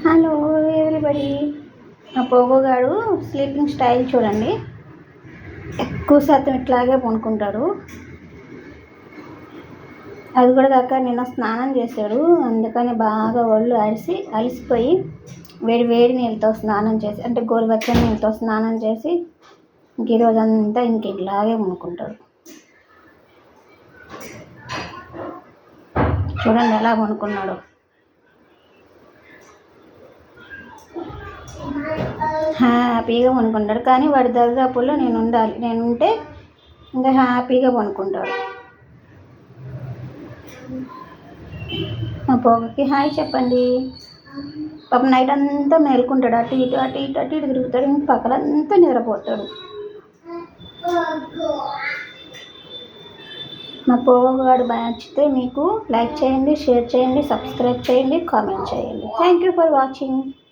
Hello everybody. నా పోగోగాడు sleeping style చూడండి. ఎక్కువ శాతం ఇట్లాగే పడుకుంటాడు. అది కూడా కాక నిన్న స్నానం చేశాడు, అందుకని బాగా ఒళ్ళు అలసిపోయి వేడి వేడి నీళ్ళతో స్నానం చేసి, అంటే గోరువెచ్చని నీళ్ళతో స్నానం చేసి ఇంక ఈరోజంతా ఇంక ఇట్లాగే పడుకుంటాడు. చూడండి ఎలా పడుకున్నాడు. హ్యాపీగా పడుకుంటాడు. కానీ వాడి దరిదాపుల్లో నేను ఉండాలి, నేను ఉంటే ఇంకా హ్యాపీగా పడుకుంటాడు. మా పోగకి హాయ్ చెప్పండి. పాప నైట్ అంతా మేల్కుంటాడు, అటు ఇటు అటు ఇటు అటు ఇటు తిరుగుతాడు, ఇంక పక్కలంతా నిద్రపోతాడు. మా పోగగాడు నచ్చితే మీకు లైక్ చేయండి, షేర్ చేయండి, సబ్స్క్రైబ్ చేయండి, కామెంట్ చేయండి. Thank you for watching.